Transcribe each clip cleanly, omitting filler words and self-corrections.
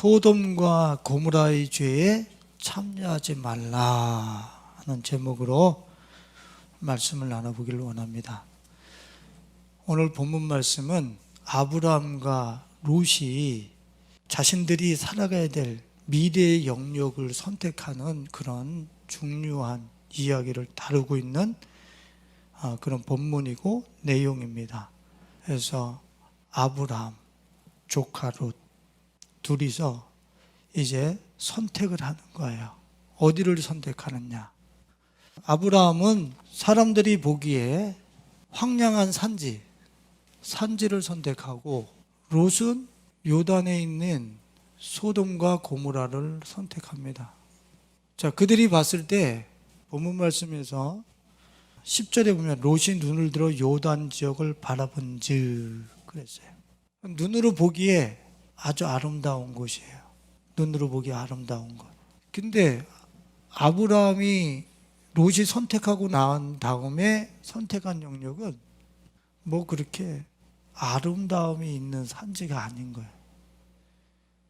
소돔과 고모라의 죄에 참여하지 말라 하는 제목으로 말씀을 나눠보기를 원합니다. 오늘 본문 말씀은 아브라함과 롯이 자신들이 살아가야 될 미래의 영역을 선택하는 그런 중요한 이야기를 다루고 있는 그런 본문이고 내용입니다. 그래서 아브라함, 조카 롯 둘이서 이제 선택을 하는 거예요. 어디를 선택하느냐? 아브라함은 사람들이 보기에 황량한 산지를 선택하고, 롯은 요단에 있는 소돔과 고모라를 선택합니다. 자, 그들이 봤을 때 본문 말씀에서 10절에 보면 롯이 눈을 들어 요단 지역을 바라본즉 그랬어요. 눈으로 보기에 아주 아름다운 곳이에요. 눈으로 보기에 아름다운 곳. 근데 아브라함이 롯이 선택하고 난 다음에 선택한 영역은 뭐 그렇게 아름다움이 있는 산지가 아닌 거예요.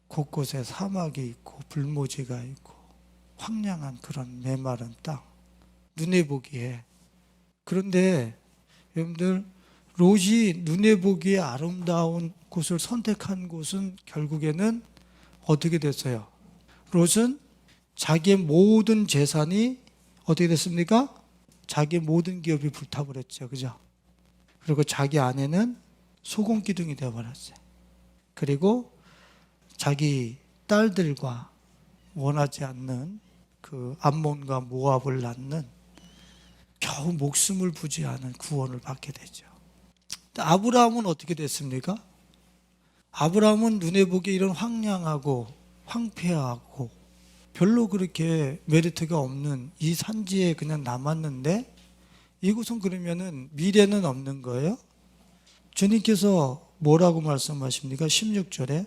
곳곳에 사막이 있고 불모지가 있고 황량한 그런 메마른 땅, 눈에 보기에. 그런데 여러분들, 롯이 눈에 보기에 아름다운 곳을 선택한 곳은 결국에는 어떻게 됐어요? 롯은 자기의 모든 재산이 어떻게 됐습니까? 자기의 모든 기업이 불타버렸죠. 그죠? 그리고 자기 아내는 소금기둥이 되어버렸어요. 그리고 자기 딸들과 원하지 않는 그 암몬과 모압을 낳는 겨우 목숨을 부지하는 구원을 받게 되죠. 아브라함은 어떻게 됐습니까? 아브라함은 눈에 보기에 이런 황량하고 황폐하고 별로 그렇게 메리트가 없는 이 산지에 그냥 남았는데, 이곳은 그러면은 미래는 없는 거예요? 주님께서 뭐라고 말씀하십니까? 16절에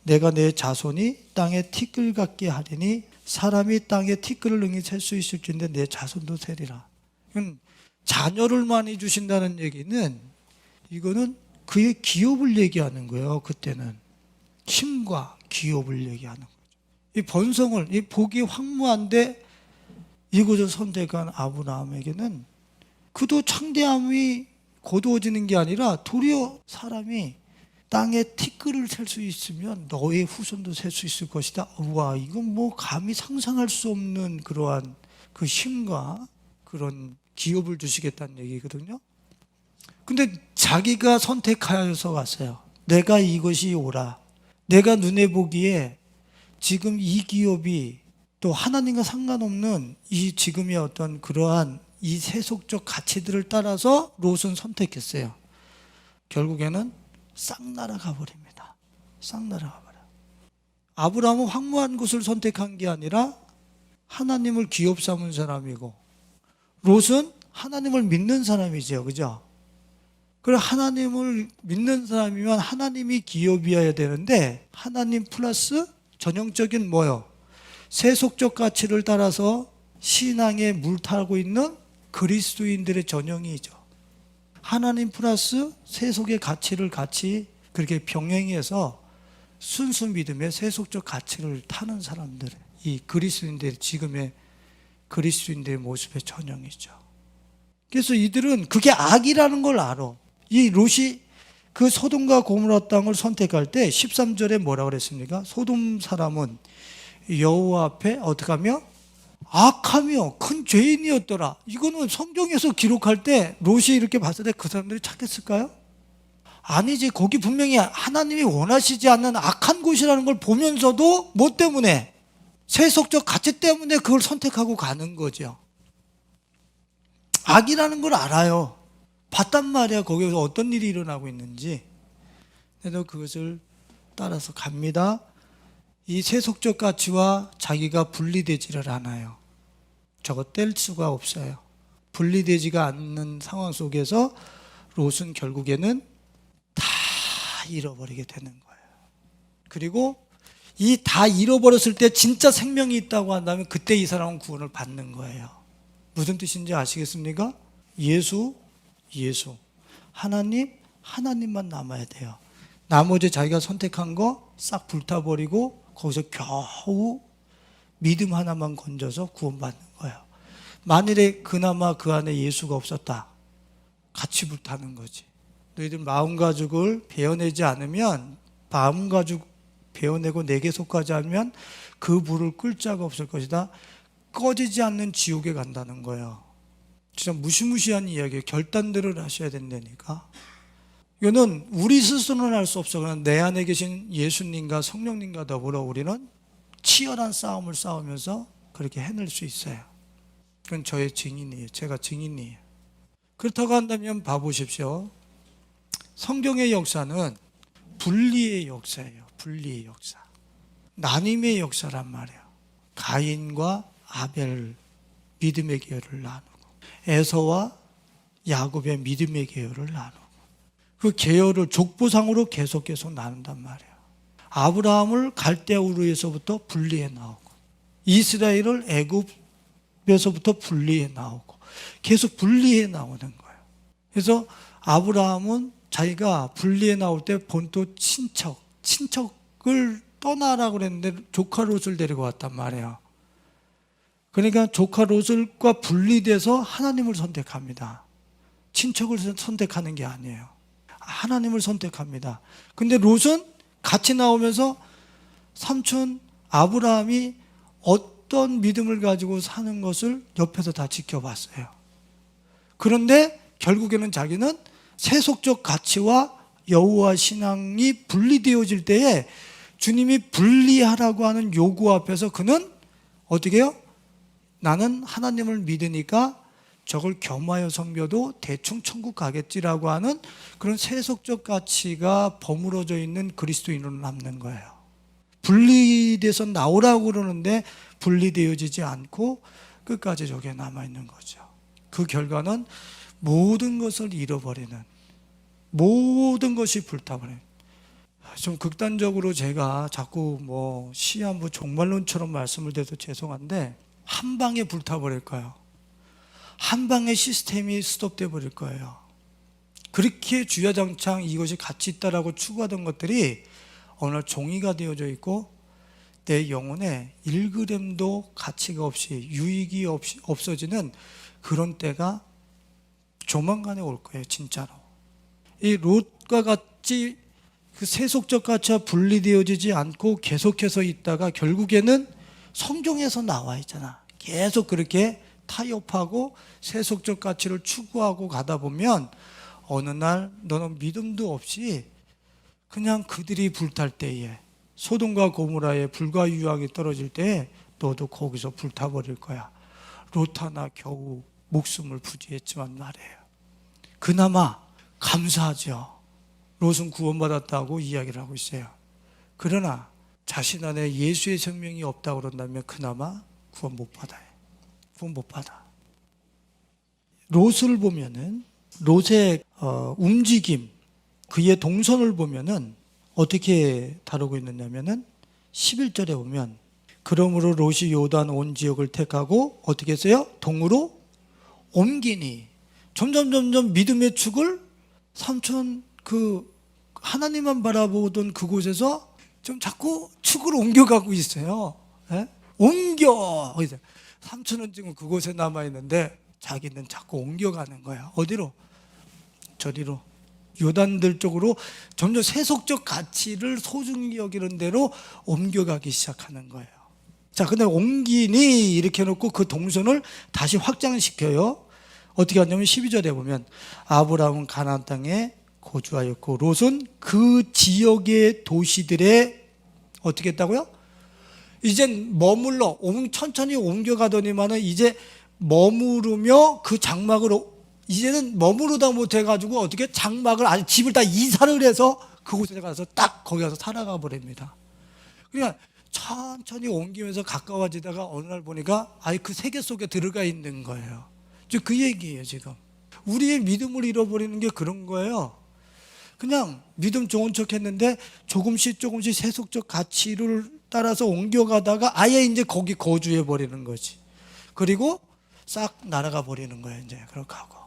내가 내 자손이 땅에 티끌 같게 하리니 사람이 땅에 티끌을 능히 셀 수 있을진데 내 자손도 세리라. 자녀를 많이 주신다는 얘기는, 이거는 그의 기업을 얘기하는 거예요. 그때는 힘과 기업을 얘기하는 거죠. 이 번성을, 이 보기 황무한데 이곳을 선택한 아브라함에게는 그도 창대함이 거두어지는 게 아니라 도리어 사람이 땅에 티끌을 셀 수 있으면 너의 후손도 셀 수 있을 것이다. 우와, 이건 뭐 감히 상상할 수 없는 그러한 그 힘과 그런 기업을 주시겠다는 얘기거든요. 근데 자기가 선택하여서 왔어요. 내가 이것이 옳아. 내가 눈에 보기에 지금 이 기업이 또 하나님과 상관없는 이 지금의 어떤 그러한 이 세속적 가치들을 따라서 롯은 선택했어요. 결국에는 싹 날아가 버립니다. 싹 날아가 버려요. 아브라함은 황무한 곳을 선택한 게 아니라 하나님을 기업 삼은 사람이고, 롯은 하나님을 믿는 사람이죠. 그죠? 그래, 하나님을 믿는 사람이면 하나님이 기업이어야 되는데, 하나님 플러스 전형적인 뭐요? 세속적 가치를 따라서 신앙에 물타고 있는 그리스도인들의 전형이죠. 하나님 플러스 세속의 가치를 같이 그렇게 병행해서 순수 믿음의 세속적 가치를 타는 사람들, 이 그리스도인들의 지금의 그리스도인들의 모습의 전형이죠. 그래서 이들은 그게 악이라는 걸 알아. 이 롯이 그 소돔과 고모라 땅을 선택할 때 13절에 뭐라고 그랬습니까? 소돔 사람은 여호와 앞에 어떻게 하며? 악하며 큰 죄인이었더라. 이거는 성경에서 기록할 때 롯이 이렇게 봤을 때 그 사람들이 찾겠을까요? 아니지. 거기 분명히 하나님이 원하시지 않는 악한 곳이라는 걸 보면서도 뭐 때문에? 세속적 가치 때문에 그걸 선택하고 가는 거죠. 악이라는 걸 알아요. 봤단 말이야. 거기서 어떤 일이 일어나고 있는지. 그래도 그것을 따라서 갑니다. 이 세속적 가치와 자기가 분리되지를 않아요. 저거 뗄 수가 없어요. 분리되지가 않는 상황 속에서 롯은 결국에는 다 잃어버리게 되는 거예요. 그리고 이 다 잃어버렸을 때 진짜 생명이 있다고 한다면 그때 이 사람은 구원을 받는 거예요. 무슨 뜻인지 아시겠습니까? 예수, 하나님만 남아야 돼요. 나머지 자기가 선택한 거 싹 불타버리고 거기서 겨우 믿음 하나만 건져서 구원받는 거예요. 만일에 그나마 그 안에 예수가 없었다, 같이 불타는 거지. 너희들 마음가죽을 베어내지 않으면, 마음가죽 베어내고 내게 속하지 않으면 그 불을 끌 자가 없을 것이다. 꺼지지 않는 지옥에 간다는 거예요. 진짜 무시무시한 이야기예요. 결단들을 하셔야 된다니까. 이거는 우리 스스로는 할 수 없어. 그냥 내 안에 계신 예수님과 성령님과 더불어 우리는 치열한 싸움을 싸우면서 그렇게 해낼 수 있어요. 그건 저의 증인이에요. 제가 증인이에요. 그렇다고 한다면 봐보십시오. 성경의 역사는 분리의 역사예요. 분리의 역사. 나눔의 역사란 말이에요. 가인과 아벨 믿음의 계열을 나누고, 에서와 야곱의 믿음의 계열을 나누고, 그 계열을 족보상으로 계속 나눈단 말이에요. 아브라함을 갈대아 우르에서부터 분리해 나오고, 이스라엘을 애굽에서부터 분리해 나오고, 계속 분리해 나오는 거예요. 그래서 아브라함은 자기가 분리해 나올 때 본토 친척을 떠나라고 그랬는데 조카 롯을 데리고 왔단 말이에요. 그러니까 조카 롯과 분리돼서 하나님을 선택합니다. 친척을 선택하는 게 아니에요. 하나님을 선택합니다. 근데 롯은 같이 나오면서 삼촌 아브라함이 어떤 믿음을 가지고 사는 것을 옆에서 다 지켜봤어요. 그런데 결국에는 자기는 세속적 가치와 여호와 신앙이 분리되어질 때에 주님이 분리하라고 하는 요구 앞에서 그는 어떻게 해요? 나는 하나님을 믿으니까 저걸 겸하여 섬겨도 대충 천국 가겠지라고 하는 그런 세속적 가치가 버무러져 있는 그리스도인으로 남는 거예요. 분리돼서 나오라고 그러는데 분리되어지지 않고 끝까지 저게 남아있는 거죠. 그 결과는 모든 것을 잃어버리는, 모든 것이 불타버리는. 좀 극단적으로 제가 자꾸 시한부 종말론처럼 말씀을 드려서 죄송한데, 한 방에 불타버릴 거예요. 한 방에 시스템이 스톱돼 버릴 거예요. 그렇게 주야장창 이것이 가치 있다라고 추구하던 것들이 어느 날 종이가 되어져 있고 내 영혼에 1g도 가치가 없이 유익이 없어지는 그런 때가 조만간에 올 거예요. 진짜로. 이 롯과 같이 그 세속적 가치와 분리되어지지 않고 계속해서 있다가 결국에는 성경에서 나와 있잖아. 계속 그렇게 타협하고 세속적 가치를 추구하고 가다 보면 어느 날 너는 믿음도 없이 그냥 그들이 불탈 때에, 소돔과 고모라의 불과 유황이 떨어질 때에 너도 거기서 불타버릴 거야. 롯 하나 겨우 목숨을 부지했지만 말이에요. 그나마 감사하죠. 롯은 구원받았다고 이야기를 하고 있어요. 그러나 자신 안에 예수의 생명이 없다고 그런다면 그나마 구원 못 받아요. 구원 못 받아. 롯을 보면은 롯의 움직임, 그의 동선을 보면은 어떻게 다루고 있느냐면은 11절에 보면 그러므로 롯이 요단 온 지역을 택하고 어떻게 했어요? 동으로 옮기니. 점점 믿음의 축을 삼촌 하나님만 바라보던 그곳에서 좀 자꾸 축을 옮겨가고 있어요. 예? 옮겨. 삼촌은 지금 그곳에 남아있는데 자기는 자꾸 옮겨가는 거야. 어디로? 저리로. 요단들 쪽으로 점점 세속적 가치를 소중히 여기는 대로 옮겨가기 시작하는 거예요. 자, 근데 옮기니 이렇게 해놓고 그 동선을 다시 확장시켜요. 어떻게 하냐면 12절에 보면 아브라함은 가나안 땅에 거주하였고 롯은 그 지역의 도시들에 어떻게 했다고요? 이젠 머물러 천천히 옮겨가더니만은 이제 머무르며 그 장막으로 이제는 머무르다 못해가지고 어떻게 장막을 아니 집을 다 이사를 해서 그곳에 가서 딱 거기 가서 살아가 버립니다. 그러니까 천천히 옮기면서 가까워지다가 어느 날 보니까 아예 그 세계 속에 들어가 있는 거예요. 그 얘기예요. 지금 우리의 믿음을 잃어버리는 게 그런 거예요. 그냥 믿음 좋은 척 했는데 조금씩 세속적 가치를 따라서 옮겨가다가 아예 이제 거기 거주해 버리는 거지. 그리고 싹 날아가 버리는 거예요. 이제 그렇게 하고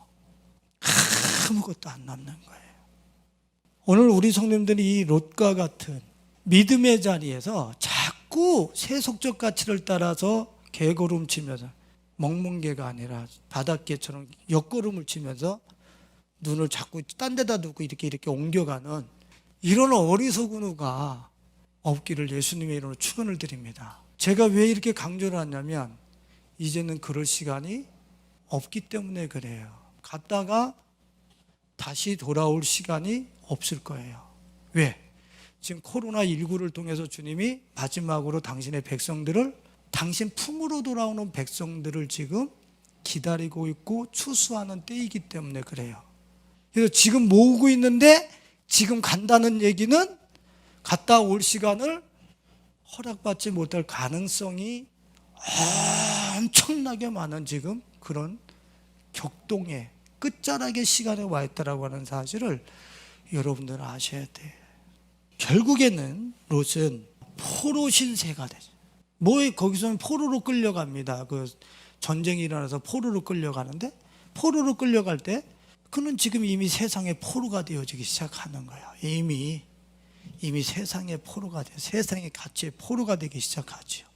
아무것도 안 남는 거예요. 오늘 우리 성도님들이 이 롯과 같은 믿음의 자리에서 자꾸 세속적 가치를 따라서 개걸음 치면서, 먹는 개가 아니라 바닷개처럼 옆걸음을 치면서 눈을 자꾸 딴 데다 두고 이렇게 옮겨가는 이런 어리석은 우가 없기를 예수님의 이름으로 축원을 드립니다. 제가 왜 이렇게 강조를 하냐면 이제는 그럴 시간이 없기 때문에 그래요. 갔다가 다시 돌아올 시간이 없을 거예요. 왜? 지금 코로나19를 통해서 주님이 마지막으로 당신의 백성들을, 당신 품으로 돌아오는 백성들을 지금 기다리고 있고 추수하는 때이기 때문에 그래요. 그래서 지금 모으고 있는데 지금 간다는 얘기는 갔다 올 시간을 허락받지 못할 가능성이 엄청나게 많은 지금 그런 격동의 끝자락의 시간에 와 있다라고 하는 사실을 여러분들은 아셔야 돼요. 결국에는 롯은 포로 신세가 되죠. 뭐에 거기서는 포로로 끌려갑니다. 그 전쟁이 일어나서 포로로 끌려가는데, 포로로 끌려갈 때 그는 지금 이미 세상의 포로가 되어지기 시작하는 거예요. 이미 세상의 포로가 돼요. 세상의 가치의 포로가 되기 시작하죠.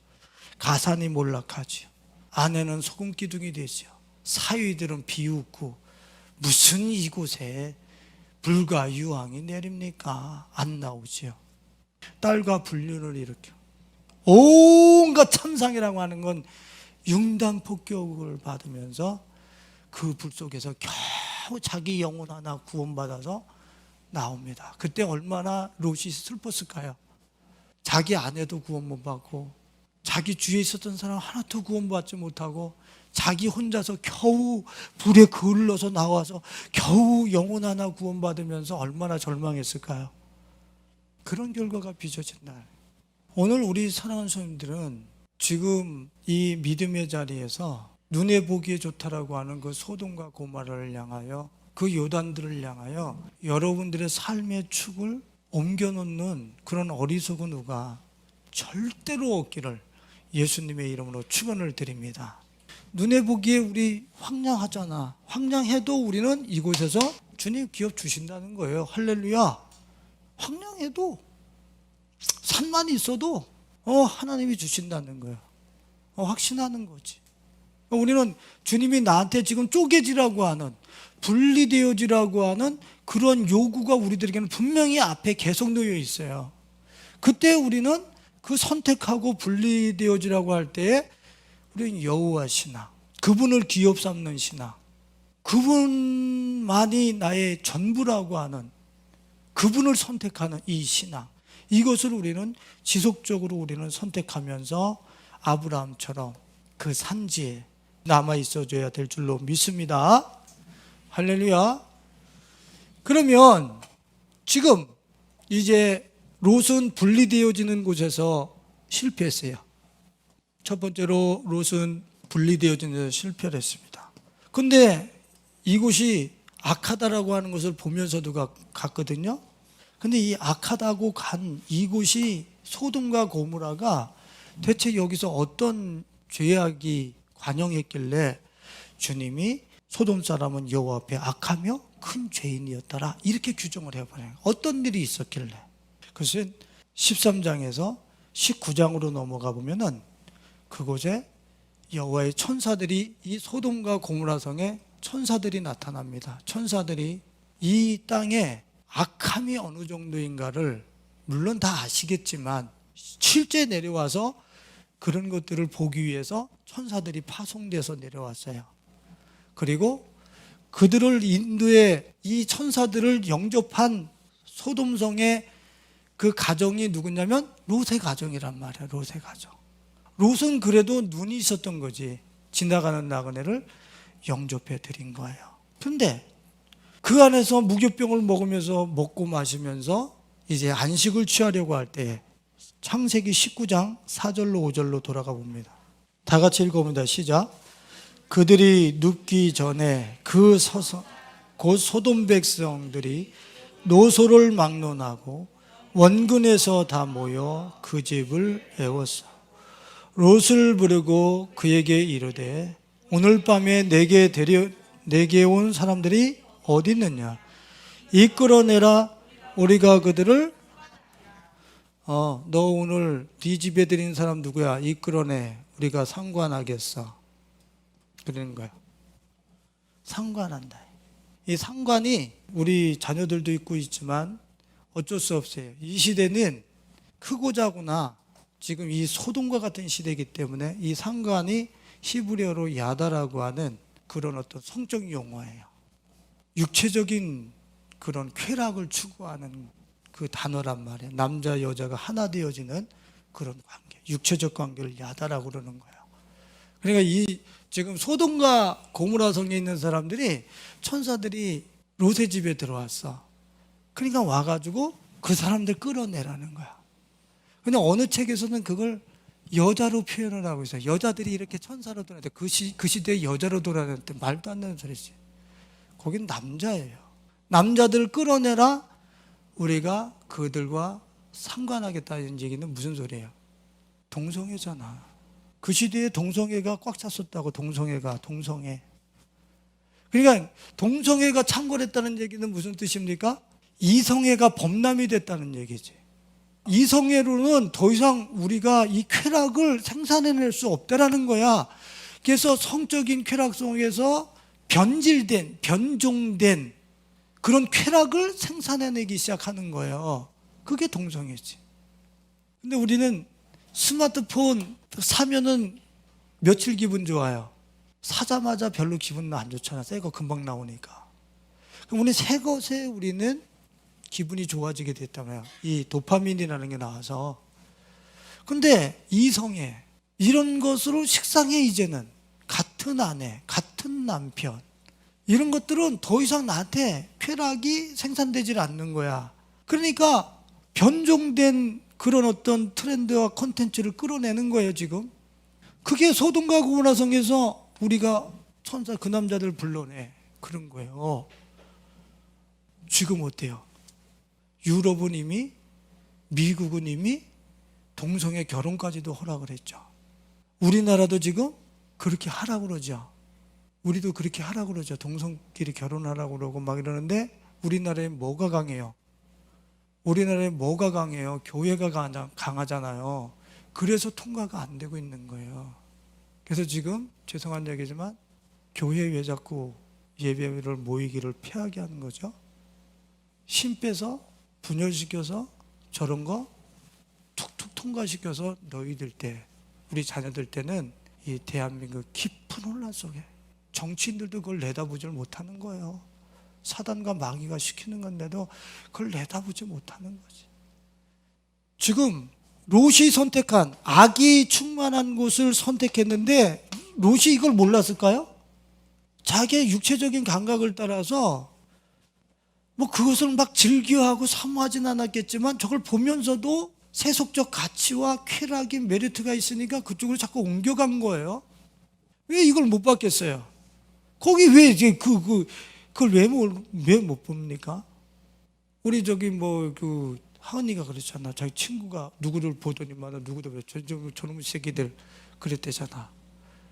가산이 몰락하죠. 아내는 소금 기둥이 되죠. 사위들은 비웃고, 무슨 이곳에 불과 유황이 내립니까? 안 나오죠. 딸과 불륜을 일으켜 온갖 참상이라고 하는 건 융단 폭격을 받으면서 그 불 속에서 겨우 자기 영혼 하나 구원받아서 나옵니다. 그때 얼마나 롯이 슬펐을까요? 자기 아내도 구원 못 받고, 자기 주위에 있었던 사람 하나도 구원받지 못하고, 자기 혼자서 겨우 불에 그을러서 나와서 겨우 영혼 하나 구원받으면서 얼마나 절망했을까요? 그런 결과가 빚어진 날. 오늘 우리 사랑하는 성도님들은 지금 이 믿음의 자리에서 눈에 보기에 좋다라고 하는 그 소돔과 고모라를 향하여, 그 요단들을 향하여 여러분들의 삶의 축을 옮겨놓는 그런 어리석은 우가 절대로 없기를 예수님의 이름으로 축원을 드립니다. 눈에 보기에 우리 황량하잖아. 황량해도 우리는 이곳에서 주님 기업 주신다는 거예요. 할렐루야. 황량해도, 산만 있어도 하나님이 주신다는 거예요. 확신하는 거지. 우리는 주님이 나한테 지금 쪼개지라고 하는, 분리되어지라고 하는 그런 요구가 우리들에게는 분명히 앞에 계속 놓여 있어요. 그때 우리는 그 선택하고 분리되어지라고 할 때에 우리는 여호와 신앙, 그분을 기업 삼는 신앙, 그분만이 나의 전부라고 하는, 그분을 선택하는 이 신앙, 이것을 우리는 지속적으로 우리는 선택하면서 아브라함처럼 그 산지에 남아 있어줘야 될 줄로 믿습니다. 할렐루야. 그러면 지금 이제 롯은 분리되어지는 곳에서 실패했어요. 첫 번째로 롯은 분리되어지는 데서 실패를 했습니다. 근데 이곳이 악하다라고 하는 것을 보면서도 갔거든요. 근데 이 악하다고 간 이곳이 소돔과 고모라가 대체 여기서 어떤 죄악이 관영했길래 주님이 소돔 사람은 여호와 앞에 악하며 큰 죄인이었더라 이렇게 규정을 해버려요. 어떤 일이 있었길래. 그것은 13장에서 19장으로 넘어가 보면은 그곳에 여호와의 천사들이, 이 소돔과 고모라 성에 천사들이 나타납니다. 천사들이 이 땅에 악함이 어느 정도인가를 물론 다 아시겠지만 실제 내려와서 그런 것들을 보기 위해서 천사들이 파송돼서 내려왔어요. 그리고 그들을 인도에, 이 천사들을 영접한 소돔성의 그 가정이 누구냐면 롯의 가정이란 말이에요. 롯의 가정. 롯은 그래도 눈이 있었던 거지. 지나가는 나그네를 영접해 드린 거예요. 그런데 그 안에서 무교병을 먹으면서 먹고 마시면서 이제 안식을 취하려고 할 때 창세기 19장 4절로 5절로 돌아가 봅니다. 다 같이 읽어봅니다. 시작. 그들이 눕기 전에 그 서서 곧 소돔 백성들이 노소를 막론하고 원근에서 다 모여 그 집을 애웠어. 롯을 부르고 그에게 이르되 오늘 밤에 내게 온 사람들이 어디 있느냐? 이끌어내라. 우리가 그들을 너 오늘 네 집에 들인 사람 누구야? 이끌어내. 우리가 상관하겠어. 그러는 거야. 상관한다. 이 상관이 우리 자녀들도 있고 있지만 어쩔 수 없어요. 이 시대는 크고 작으나 지금 이 소돔과 같은 시대이기 때문에 이 상관이 히브리어로 야다라고 하는 그런 어떤 성적 용어예요. 육체적인 그런 쾌락을 추구하는 그 단어란 말이에요. 남자 여자가 하나 되어지는 그런 관계, 육체적 관계를 야다라고 그러는 거예요. 그러니까 이 지금 소돔과 고모라 성에 있는 사람들이 천사들이 롯의 집에 들어왔어. 그러니까 와가지고 그 사람들 끌어내라는 거야. 근데 어느 책에서는 그걸 여자로 표현을 하고 있어요. 여자들이 이렇게 천사로 돌아다녔대. 그 시대에 여자로 돌아다녔대. 말도 안 되는 소리지. 거긴 남자예요. 남자들 끌어내라. 우리가 그들과 상관하겠다는 얘기는 무슨 소리예요? 동성애잖아. 그 시대에 동성애가 꽉 찼었다고. 동성애. 그러니까 동성애가 창궐했다는 얘기는 무슨 뜻입니까? 이성애가 범람이 됐다는 얘기지. 이성애로는 더 이상 우리가 이 쾌락을 생산해낼 수 없다라는 거야. 그래서 성적인 쾌락 속에서 변종된 그런 쾌락을 생산해내기 시작하는 거예요. 그게 동성애지. 근데 우리는 스마트폰 사면은 며칠 기분 좋아요. 사자마자 별로 기분 안 좋잖아. 새 거 금방 나오니까. 그럼 우리 새 것에 우리는 기분이 좋아지게 됐다며요. 이 도파민이라는 게 나와서. 근데 이성애 이런 것으로 식상해. 이제는 같은 아내, 같은 남편 이런 것들은 더 이상 나한테 쾌락이 생산되질 않는 거야. 그러니까 변종된 그런 어떤 트렌드와 콘텐츠를 끌어내는 거예요. 지금 그게 소돔과 고모라 성에서 우리가 천사 그 남자들 불러내 그런 거예요. 지금 어때요? 유럽은 이미, 미국은 이미 동성애 결혼까지도 허락을 했죠. 우리나라도 지금 그렇게 하라고 그러죠. 우리도 그렇게 하라고 그러죠. 동성끼리 결혼하라고 그러고 막 이러는데 우리나라에 뭐가 강해요? 우리나라에 뭐가 강해요? 교회가 강하잖아요. 그래서 통과가 안 되고 있는 거예요. 그래서 지금 죄송한 얘기지만 교회 왜 자꾸 예배를 모이기를 피하게 하는 거죠? 힘 빼서 분열시켜서 저런 거 툭툭 통과시켜서 너희들 때, 우리 자녀들 때는 이 대한민국 깊은 혼란 속에 정치인들도 그걸 내다보질 못하는 거예요. 사단과 마귀가 시키는 건데도 그걸 내다보지 못하는 거지. 지금 롯이 선택한 악이 충만한 곳을 선택했는데 롯이 이걸 몰랐을까요? 자기의 육체적인 감각을 따라서 뭐 그것을 막 즐겨하고 사모하진 않았겠지만 저걸 보면서도 세속적 가치와 쾌락인 메리트가 있으니까 그쪽으로 자꾸 옮겨간 거예요. 왜 이걸 못 받겠어요? 거기 왜 이제 그걸 왜 못 봅니까? 우리 저기 뭐 그 하은이가 그랬잖아. 자기 친구가 누구를 보더니마다 누구도 왜 저놈의 새끼들 그랬대잖아.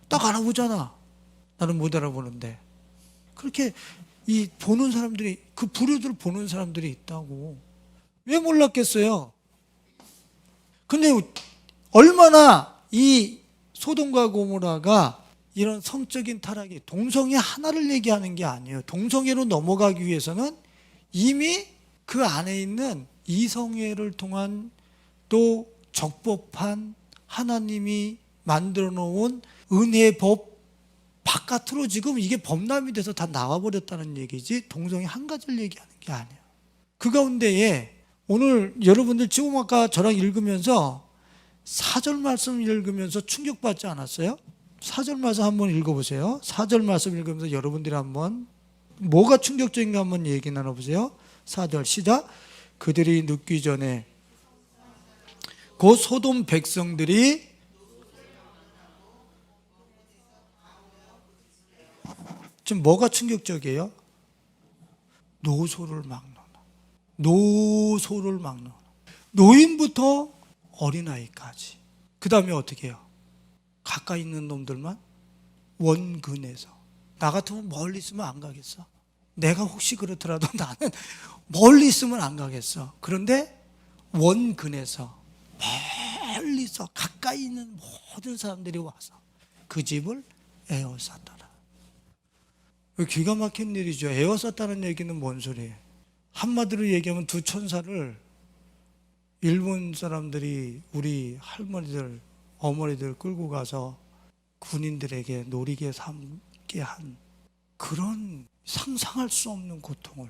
딱 알아보잖아. 나는 못 알아보는데. 그렇게 이 보는 사람들이, 그 부류들을 보는 사람들이 있다고. 왜 몰랐겠어요? 근데 얼마나 이 소돔과 고모라가 이런 성적인 타락이, 동성애 하나를 얘기하는 게 아니에요. 동성애로 넘어가기 위해서는 이미 그 안에 있는 이성애를 통한 또 적법한 하나님이 만들어 놓은 은혜의 법 바깥으로 지금 이게 범람이 돼서 다 나와버렸다는 얘기지, 동성애 한 가지를 얘기하는 게 아니에요. 그 가운데에 오늘 여러분들 지금 아까 저랑 읽으면서 4절 말씀 읽으면서 충격받지 않았어요? 4절 말씀 한번 읽어보세요. 4절 말씀 읽으면서 여러분들이 한번 뭐가 충격적인가 한번 얘기 나눠보세요. 4절 시작. 그들이 눕기 전에 곧 소돔 백성들이 지금 뭐가 충격적이에요? 노소를 막노라. 노소를 막노라. 노인부터 어린아이까지. 그 다음에 어떻게 해요? 가까이 있는 놈들만 원근에서. 나 같으면 멀리 있으면 안 가겠어. 내가 혹시 그렇더라도 나는 멀리 있으면 안 가겠어. 그런데 원근에서 멀리서 가까이 있는 모든 사람들이 와서 그 집을 에워쌌더라. 기가 막힌 일이죠. 에워쌌다는 얘기는 뭔 소리예요? 한마디로 얘기하면 두 천사를 일본 사람들이 우리 할머니들, 어머니들 끌고 가서 군인들에게 노리게 삼게 한 그런 상상할 수 없는 고통을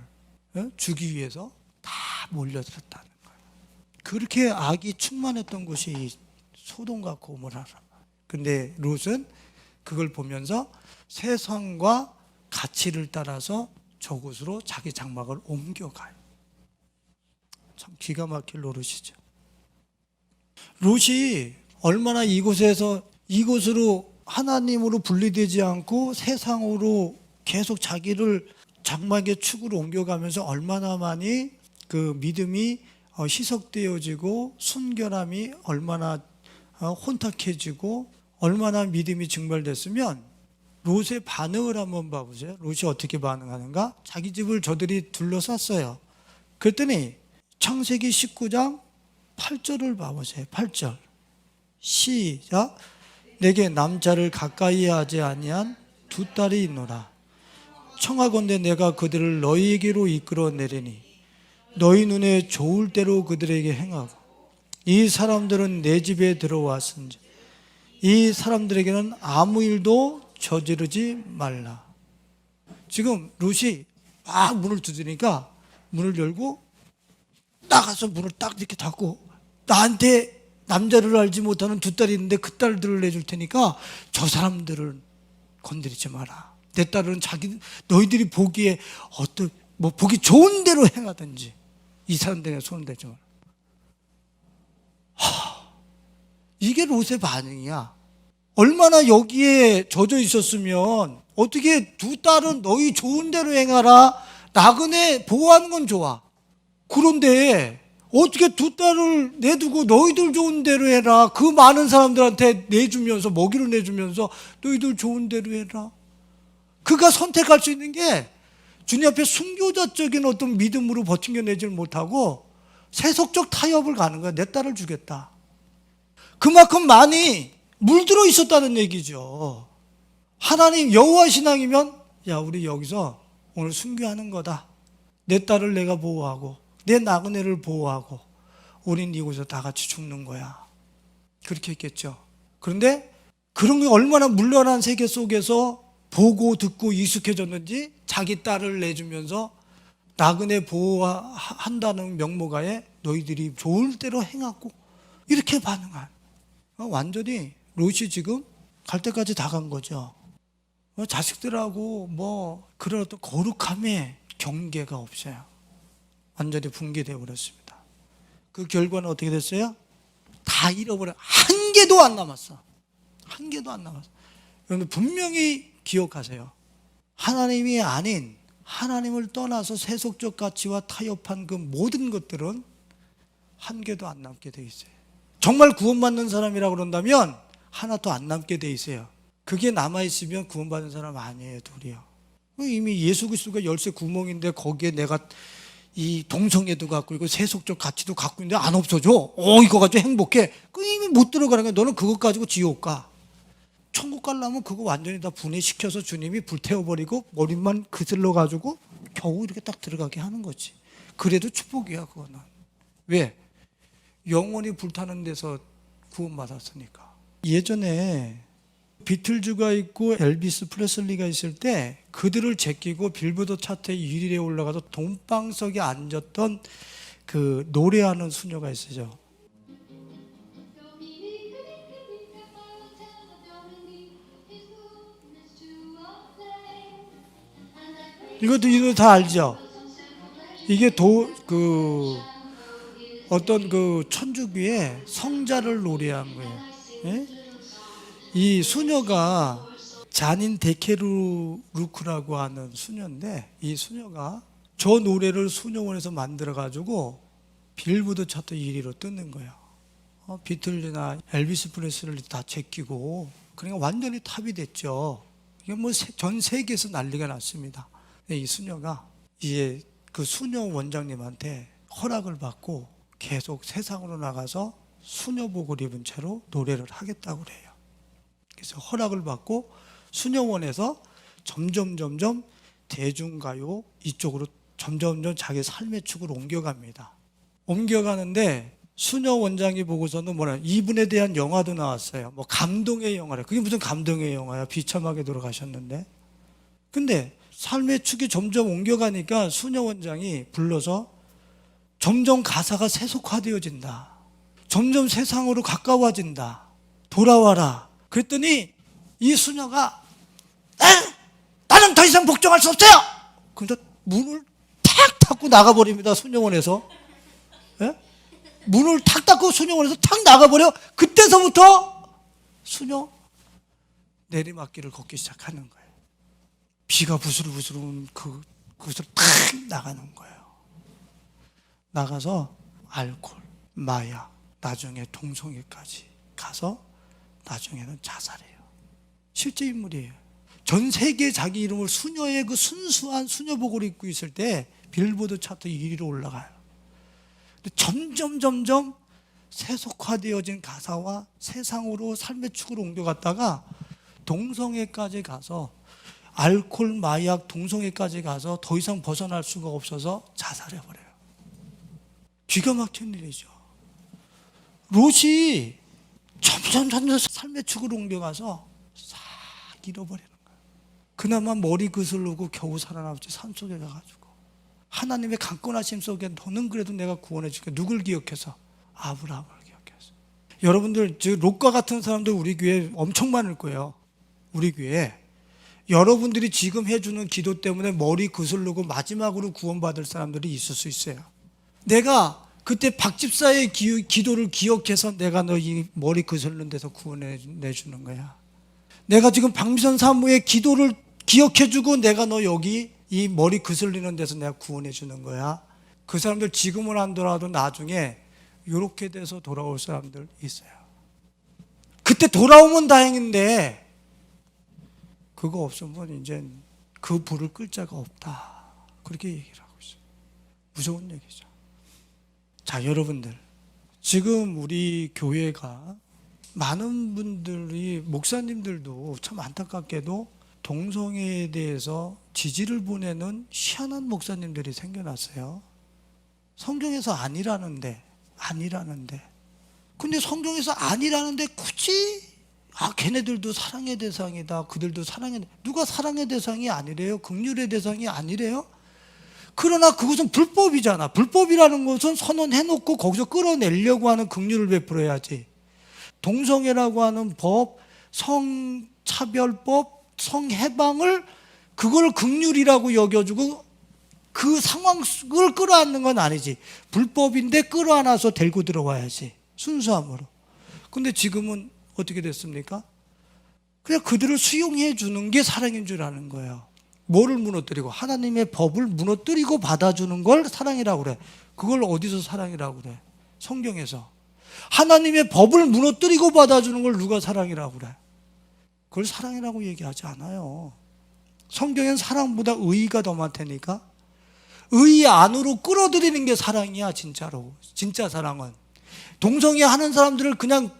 주기 위해서 다 몰려들었다는 거예요. 그렇게 악이 충만했던 곳이 이 소돔과 고모라라. 근데 롯은 그걸 보면서 세상과 가치를 따라서 저곳으로 자기 장막을 옮겨가요. 참 기가 막힐 노릇이죠. 롯이 얼마나 이곳으로 하나님으로 분리되지 않고 세상으로 계속 자기를 장막의 축으로 옮겨가면서 얼마나 많이 그 믿음이 희석되어지고 순결함이 얼마나 혼탁해지고 얼마나 믿음이 증발됐으면 롯의 반응을 한번 봐보세요. 롯이 어떻게 반응하는가? 자기 집을 저들이 둘러쌌어요. 그랬더니 창세기 19장 8절을 봐보세요. 8절 시작. 내게 남자를 가까이 하지 아니한 두 딸이 있노라. 청하건대 내가 그들을 너희에게로 이끌어내리니 너희 눈에 좋을 대로 그들에게 행하고 이 사람들은 내 집에 들어왔은지 이 사람들에게는 아무 일도 저지르지 말라. 지금 롯이 막 문을 두드리니까 문을 열고 나가서 문을 딱 이렇게 닫고 나한테 남자를 알지 못하는 두 딸이 있는데 그 딸들을 내줄 테니까 저 사람들을 건드리지 마라. 내 딸은 너희들이 보기에 보기 좋은 대로 행하든지 이 사람들에게 손을 대지 마라. 이게 롯의 반응이야. 얼마나 여기에 젖어 있었으면 어떻게 두 딸은 너희 좋은 대로 행하라. 나그네 보호하는 건 좋아. 그런데 어떻게 두 딸을 내두고 너희들 좋은 대로 해라. 그 많은 사람들한테 내주면서 먹이를 내주면서 너희들 좋은 대로 해라. 그가 선택할 수 있는 게 주님 앞에 순교자적인 어떤 믿음으로 버팅겨내지를 못하고 세속적 타협을 가는 거야. 내 딸을 주겠다. 그만큼 많이 물들어 있었다는 얘기죠. 하나님 여호와 신앙이면 야 우리 여기서 오늘 순교하는 거다. 내 딸을 내가 보호하고 내 나그네를 보호하고 우린 이곳에서 다 같이 죽는 거야. 그렇게 했겠죠. 그런데 그런 게 얼마나 물러난 세계 속에서 보고 듣고 익숙해졌는지 자기 딸을 내주면서 나그네 보호한다는 명목하에 너희들이 좋을 대로 행하고 이렇게 반응한 완전히 롯이 지금 갈 때까지 다 간 거죠. 자식들하고 그런 어떤 거룩함의 경계가 없어요. 완전히 붕괴되어 버렸습니다. 그 결과는 어떻게 됐어요? 다 잃어버려. 한 개도 안 남았어. 한 개도 안 남았어. 여러분 분명히 기억하세요. 하나님이 아닌 하나님을 떠나서 세속적 가치와 타협한 그 모든 것들은 한 개도 안 남게 돼 있어요. 정말 구원받는 사람이라고 그런다면 하나도 안 남게 돼 있어요. 그게 남아있으면 구원받은 사람 아니에요. 둘이요. 이미 예수 그리스도가 열쇠 구멍인데 거기에 내가 이 동성애도 갖고 있고 세속적 가치도 갖고 있는데 안 없어져. 이거 가지고 행복해. 그 이미 못 들어가는 거야. 너는 그것 가지고 지옥 가. 천국 가려면 그거 완전히 다 분해시켜서 주님이 불태워버리고 머리만 그슬러 가지고 겨우 이렇게 딱 들어가게 하는 거지. 그래도 축복이야 그거는. 왜? 영원히 불타는 데서 구원받았으니까. 예전에 비틀즈가 있고 엘비스 프레슬리가 있을 때 그들을 제끼고 빌보드 차트 1위에 올라가서 돈방석에 앉았던 그 노래하는 수녀가 있어요. 이것도 이 노래 다 알죠? 이게 어떤 그 천주교의 성자를 노래한 거예요. 예? 이 수녀가 자닌 데케루루크라고 하는 수녀인데 이 수녀가 저 노래를 수녀원에서 만들어가지고 빌보드 차트 1위로 뜨는 거예요. 비틀즈나 엘비스 프레슬리 다 제끼고 그러니까 완전히 탑이 됐죠. 이게 전 세계에서 난리가 났습니다. 이 수녀가 이제 그 수녀 원장님한테 허락을 받고 계속 세상으로 나가서 수녀복을 입은 채로 노래를 하겠다고 그래요. 그래서 허락을 받고 수녀원에서 점점 대중가요 이쪽으로 점점 자기 삶의 축을 옮겨갑니다. 옮겨가는데 수녀 원장이 보고서는 뭐라, 이분에 대한 영화도 나왔어요. 뭐 감동의 영화래. 그게 무슨 감동의 영화야? 비참하게 돌아가셨는데. 근데 삶의 축이 점점 옮겨가니까 수녀 원장이 불러서 점점 가사가 세속화되어진다. 점점 세상으로 가까워진다. 돌아와라. 그랬더니 이 수녀가 나는 더 이상 복종할 수 없어요. 그래서 문을 탁 닫고 나가버립니다. 수녀원에서. 예? 문을 탁 닫고 수녀원에서 탁 나가버려. 그때서부터 수녀 내리막길을 걷기 시작하는 거예요. 비가 부스르부스르 온 그것을 탁 나가는 거예요. 나가서 알코올, 마약, 나중에 동성애까지 가서 나중에는 자살해요. 실제 인물이에요. 전 세계에 자기 이름을 수녀의 그 순수한 수녀복을 입고 있을 때 빌보드 차트 1위로 올라가요. 점점 세속화되어진 가사와 세상으로 삶의 축으로 옮겨갔다가 동성애까지 가서 알코올, 마약, 동성애까지 가서 더 이상 벗어날 수가 없어서 자살해버려요. 기가 막힌 일이죠. 롯이 점점 삶의 축으로 옮겨가서 싹 잃어버리는 거예요. 그나마 머리 그슬르고 겨우 살아남았지. 산속에 가가지고 하나님의 강권하심 속에 너는 그래도 내가 구원해 줄게. 누굴 기억해서? 아브라함을 기억해서. 여러분들 롯과 같은 사람들 우리 교회에 엄청 많을 거예요. 우리 교회에 여러분들이 지금 해주는 기도 때문에 머리 그슬르고 마지막으로 구원받을 사람들이 있을 수 있어요. 내가 그때 박 집사의 기도를 기억해서 내가 너 이 머리 그슬른 데서 구원해 내주는 거야. 내가 지금 박미선 사모의 기도를 기억해주고 내가 너 여기 이 머리 그슬리는 데서 내가 구원해 주는 거야. 그 사람들 지금은 안 돌아와도 나중에 이렇게 돼서 돌아올 사람들 있어요. 그때 돌아오면 다행인데 그거 없으면 이제 그 불을 끌 자가 없다. 그렇게 얘기를 하고 있어요. 무서운 얘기죠. 자, 여러분들, 지금 우리 교회가 많은 분들이, 목사님들도 참 안타깝게도 동성애에 대해서 지지를 보내는 희한한 목사님들이 생겨났어요. 성경에서 아니라는데. 근데 성경에서 아니라는데 굳이 걔네들도 사랑의 대상이다. 그들도 누가 사랑의 대상이 아니래요? 긍휼의 대상이 아니래요? 그러나 그것은 불법이잖아. 불법이라는 것은 선언해놓고 거기서 끌어내려고 하는 긍휼을 베풀어야지. 동성애라고 하는 법, 성차별법, 성해방을 그걸 긍휼이라고 여겨주고 그 상황을 끌어안는 건 아니지. 불법인데 끌어안아서 데리고 들어와야지. 순수함으로. 근데 지금은 어떻게 됐습니까? 그냥 그들을 수용해 주는 게 사랑인 줄 아는 거예요. 뭐를 무너뜨리고? 하나님의 법을 무너뜨리고 받아주는 걸 사랑이라고 그래. 그걸 어디서 사랑이라고 그래? 성경에서. 하나님의 법을 무너뜨리고 받아주는 걸 누가 사랑이라고 그래? 그걸 사랑이라고 얘기하지 않아요. 성경엔 사랑보다 의의가 더 많다니까. 의의 안으로 끌어들이는 게 사랑이야. 진짜로. 진짜 사랑은. 동성애 하는 사람들을 그냥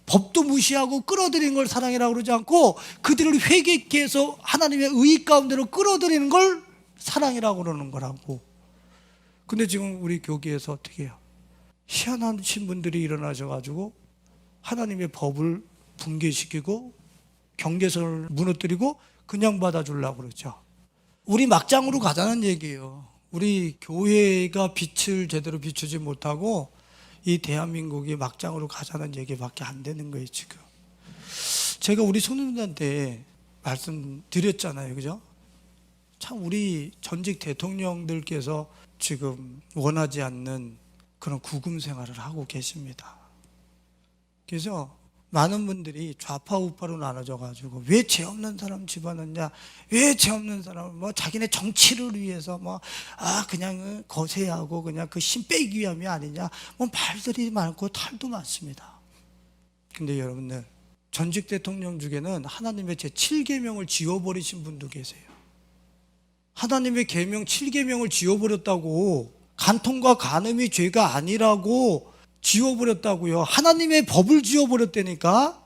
법도 무시하고 끌어들이는 걸 사랑이라고 그러지 않고 그들을 회개케 해서 하나님의 의의 가운데로 끌어들이는 걸 사랑이라고 그러는 거라고. 근데 지금 우리 교계에서 어떻게 해요? 희한한 신분들이 일어나셔가지고 하나님의 법을 붕괴시키고 경계선을 무너뜨리고 그냥 받아주려고 그러죠. 우리 막장으로 가자는 얘기예요. 우리 교회가 빛을 제대로 비추지 못하고 이 대한민국이 막장으로 가자는 얘기밖에 안 되는 거예요, 지금. 제가 우리 성도님들한테 말씀드렸잖아요, 그죠? 참 우리 전직 대통령들께서 지금 원하지 않는 그런 구금 생활을 하고 계십니다. 그래서 많은 분들이 좌파 우파로 나눠져가지고 왜 죄 없는 사람 집어넣냐, 왜 죄 없는 사람을 뭐 자기네 정치를 위해서 그냥 거세하고 그냥 그 힘 빼기 위함이 아니냐, 뭐 말들이 많고 탈도 많습니다. 근데 여러분들, 전직 대통령 중에는 하나님의 제 7계명을 지워버리신 분도 계세요. 하나님의 계명 7계명을 지워버렸다고 간통과 간음이 죄가 아니라고 지워버렸다고요. 하나님의 법을 지워버렸다니까.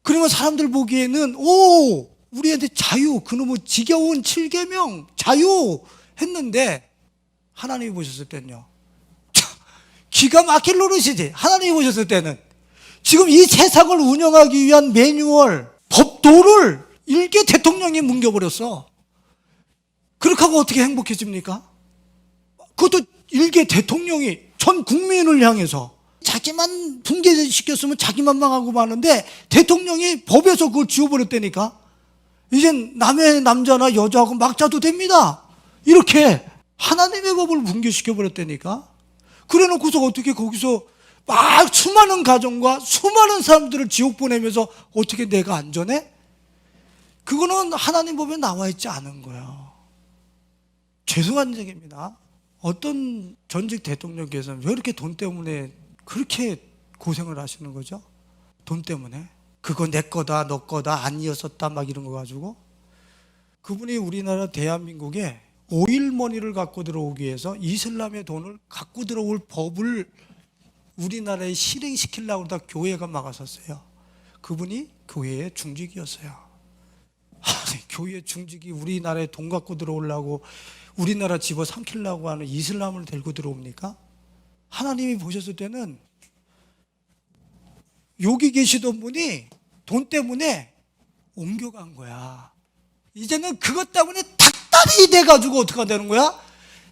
그러면 사람들 보기에는 오, 우리한테 자유, 그놈의 지겨운 7계명 자유 했는데 하나님이 보셨을 때는요, 기가 막힐 노릇이지. 하나님이 보셨을 때는 지금 이 세상을 운영하기 위한 매뉴얼, 법도를 일개 대통령이 뭉겨버렸어. 그렇게 하고 어떻게 행복해집니까? 그것도 일개 대통령이 전 국민을 향해서 자기만 붕괴시켰으면 자기만 망하고 마는데 대통령이 법에서 그걸 지워버렸다니까. 이젠 남의 남자나 여자하고 막 자도 됩니다. 이렇게 하나님의 법을 붕괴시켜버렸다니까. 그래 놓고서 어떻게 거기서 막 수많은 가정과 수많은 사람들을 지옥 보내면서 어떻게 내가 안전해? 그거는 하나님 법에 나와 있지 않은 거예요. 죄송한 얘기입니다. 어떤 전직 대통령께서는 왜 이렇게 돈 때문에 그렇게 고생을 하시는 거죠? 돈 때문에. 그거 내 거다, 너 거다, 아니었었다 막 이런 거 가지고. 그분이 우리나라 대한민국에 오일머니를 갖고 들어오기 위해서 이슬람의 돈을 갖고 들어올 법을 우리나라에 실행시키려고 하다 교회가 막았었어요. 그분이 교회의 중직이었어요. 교회 중직이 우리나라에 돈 갖고 들어오려고 우리나라 집어삼키려고 하는 이슬람을 데리고 들어옵니까? 하나님이 보셨을 때는 여기 계시던 분이 돈 때문에 옮겨간 거야. 이제는 그것 때문에 닭다리 돼가지고 어떻게 되는 거야?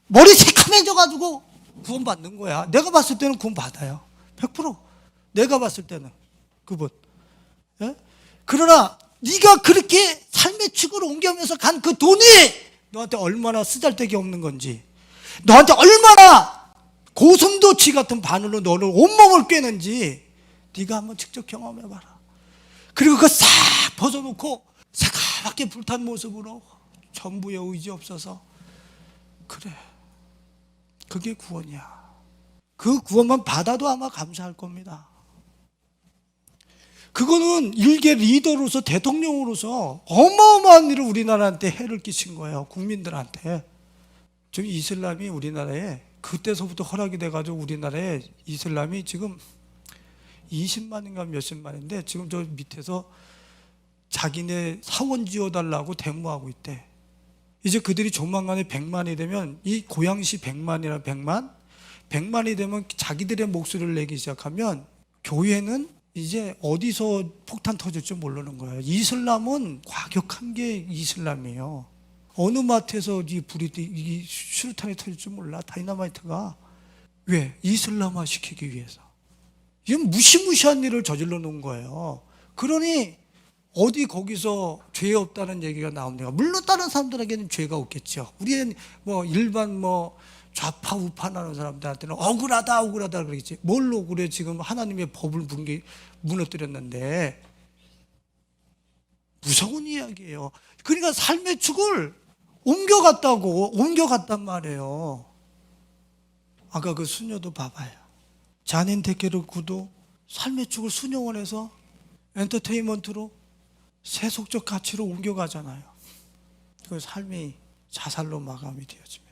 머리 새카매져가지고 구원받는 거야. 내가 봤을 때는 구원 받아요. 100%. 내가 봤을 때는 그분. 예? 그러나 네가 그렇게 삶의 축을 옮겨면서 간 그 돈이 너한테 얼마나 쓰잘데기 없는 건지, 너한테 얼마나 고슴도치 같은 바늘로 너를 온몸을 꿰는지 네가 한번 직접 경험해봐라. 그리고 그거 싹 벗어놓고 새카맣게 불탄 모습으로 전부의 의지 없어서 그래, 그게 구원이야. 그 구원만 받아도 아마 감사할 겁니다. 그거는 일개 리더로서, 대통령으로서 어마어마한 일을 우리나라한테 해를 끼친 거예요. 국민들한테. 지금 이슬람이 우리나라에 그때서부터 허락이 돼가지고 우리나라에 이슬람이 지금 20만인가 몇십만인데 지금 저 밑에서 자기네 사원 지어달라고 데모하고 있대. 이제 그들이 조만간에 100만이 되면, 이 고양시 100만이라 100만이 되면 자기들의 목소리를 내기 시작하면 교회는 이제 어디서 폭탄 터질지 모르는 거예요. 이슬람은 과격한 게 이슬람이에요. 어느 마트에서 이 불이, 이 수류탄이 터질 줄 몰라. 다이너마이트가. 왜? 이슬람화 시키기 위해서. 이건 무시무시한 일을 저질러 놓은 거예요. 그러니 어디 거기서 죄 없다는 얘기가 나옵니까? 물론 다른 사람들에게는 죄가 없겠죠. 우리는 뭐 일반 뭐 좌파 우파하는 사람들한테는 억울하다 그러겠지. 뭘 억울해? 지금 하나님의 법을 무너뜨렸는데. 무서운 이야기예요. 그러니까 삶의 축을 옮겨갔단 말이에요. 아까 그 수녀도 봐봐요. 잔인 택해를 구도 삶의 축을 수녀원에서 엔터테인먼트로 세속적 가치로 옮겨가잖아요. 그 삶이 자살로 마감이 되어집니다.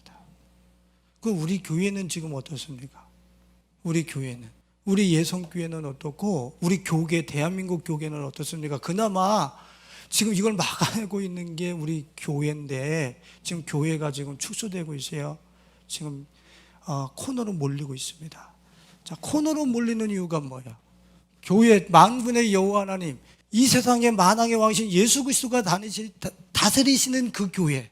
그 우리 교회는 지금 어떻습니까? 우리 교회는, 우리 예성교회는 어떻고 우리 교계, 대한민국 교계는 어떻습니까? 그나마 지금 이걸 막아내고 있는 게 우리 교회인데 지금 교회가 지금 축소되고 있어요. 지금 코너로 몰리고 있습니다. 자, 코너로 몰리는 이유가 뭐야? 교회, 만군의 여호와 하나님, 이 세상의 만왕의 왕이신 예수 그리스도가 다스리시는 그 교회,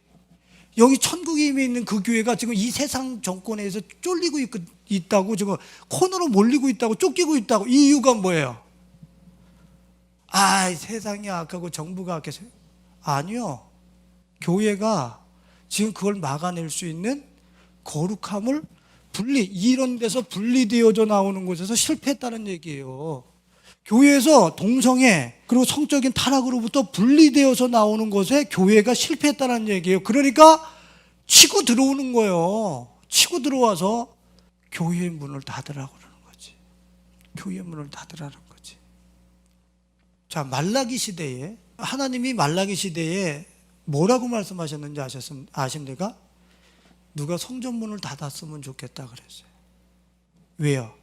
여기 천국에 있는 그 교회가 지금 이 세상 정권에서 쫄리고 있다고, 지금 코너로 몰리고 있다고, 쫓기고 있다고. 이 이유가 뭐예요? 세상이 악하고 정부가 악해서. 아니요. 교회가 지금 그걸 막아낼 수 있는 거룩함을 이런 데서 분리되어져 나오는 곳에서 실패했다는 얘기예요. 교회에서 동성애 그리고 성적인 타락으로부터 분리되어서 나오는 것에 교회가 실패했다는 얘기예요. 그러니까 치고 들어오는 거예요. 치고 들어와서 교회의 문을 닫으라고 그러는 거지. 교회의 문을 닫으라는 거지. 자, 말라기 시대에, 하나님이 말라기 시대에 뭐라고 말씀하셨는지 아십니까? 누가 성전문을 닫았으면 좋겠다 그랬어요. 왜요?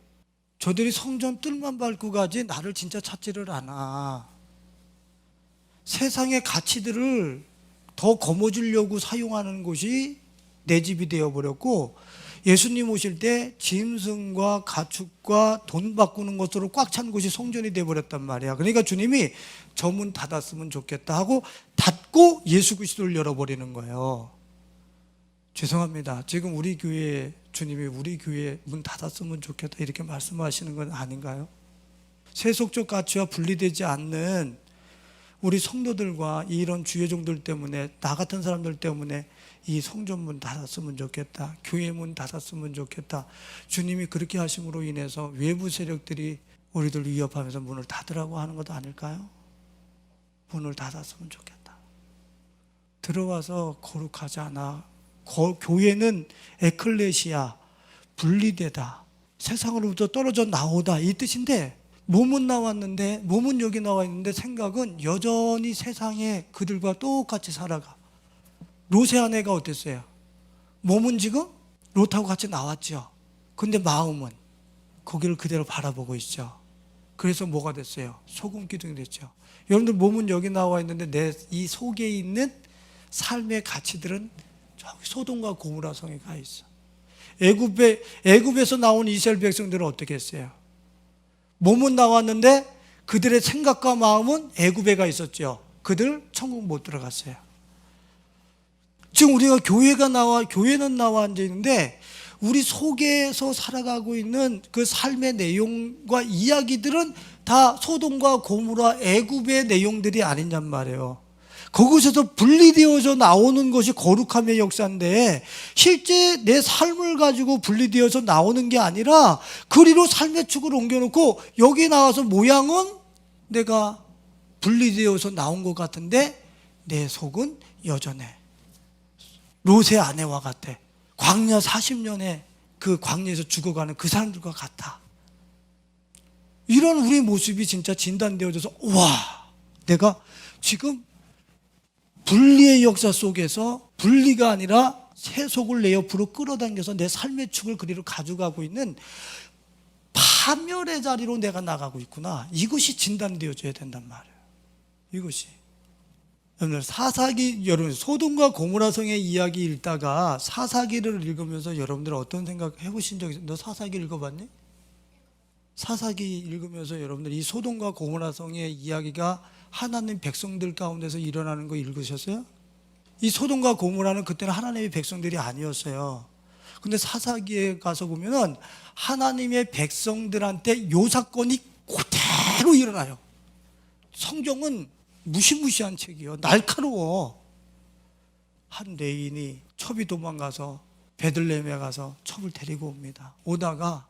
저들이 성전 뜰만 밟고 가지 나를 진짜 찾지를 않아. 세상의 가치들을 더 거머쥐려고 사용하는 곳이 내 집이 되어버렸고, 예수님 오실 때 짐승과 가축과 돈 바꾸는 것으로 꽉 찬 곳이 성전이 되어버렸단 말이야. 그러니까 주님이 저 문 닫았으면 좋겠다 하고 닫고 예수 그리스도를 열어버리는 거예요. 죄송합니다. 지금 우리 교회 주님이 우리 교회 문 닫았으면 좋겠다 이렇게 말씀하시는 건 아닌가요? 세속적 가치와 분리되지 않는 우리 성도들과 이런 주여종들 때문에, 나 같은 사람들 때문에 이 성전 문 닫았으면 좋겠다, 교회 문 닫았으면 좋겠다, 주님이 그렇게 하심으로 인해서 외부 세력들이 우리들 위협하면서 문을 닫으라고 하는 것도 아닐까요? 문을 닫았으면 좋겠다. 들어와서 거룩하지 않아. 교회는 에클레시아, 분리되다, 세상으로부터 떨어져 나오다 이 뜻인데, 몸은 나왔는데, 몸은 여기 나와 있는데 생각은 여전히 세상에 그들과 똑같이 살아가. 롯의 아내가 어땠어요? 몸은 지금 롯하고 같이 나왔죠. 근데 마음은 거기를 그대로 바라보고 있죠. 그래서 뭐가 됐어요? 소금 기둥이 됐죠. 여러분들 몸은 여기 나와 있는데 내 이 속에 있는 삶의 가치들은 저기 소돔과 고모라 성에 가 있어. 애굽에서 나온 이스라엘 백성들은 어떻게 했어요? 몸은 나왔는데 그들의 생각과 마음은 애굽에 가 있었죠. 그들 천국 못 들어갔어요. 지금 우리가 교회는 나와 앉아 있는데 우리 속에서 살아가고 있는 그 삶의 내용과 이야기들은 다 소돔과 고모라 애굽의 내용들이 아니냔 말이에요. 거기서도 분리되어서 나오는 것이 거룩함의 역사인데, 실제 내 삶을 가지고 분리되어서 나오는 게 아니라 그리로 삶의 축을 옮겨놓고 여기 나와서 모양은 내가 분리되어서 나온 것 같은데 내 속은 여전해. 롯의 아내와 같아. 광야 40년에 그 광야에서 죽어가는 그 사람들과 같아. 이런 우리 모습이 진짜 진단되어져서, 와, 내가 지금 분리의 역사 속에서 분리가 아니라 세속을 내 옆으로 끌어당겨서 내 삶의 축을 그리로 가져가고 있는 파멸의 자리로 내가 나가고 있구나. 이것이 진단되어져야 된단 말이에요. 이것이. 여러분 소돔과 고모라 성의 이야기 읽다가 사사기를 읽으면서 여러분들 어떤 생각 해보신 적 있어요? 너 사사기 읽어봤니? 사사기 읽으면서 여러분들 이 소돔과 고모라 성의 이야기가 하나님 백성들 가운데서 일어나는 거 읽으셨어요? 이 소돔과 고모라는 그때는 하나님의 백성들이 아니었어요. 근데 사사기에 가서 보면은 하나님의 백성들한테 요 사건이 그대로 일어나요. 성경은 무시무시한 책이요. 날카로워. 한 레인이 첩이 도망가서 베들레헴에 가서 첩을 데리고 옵니다. 오다가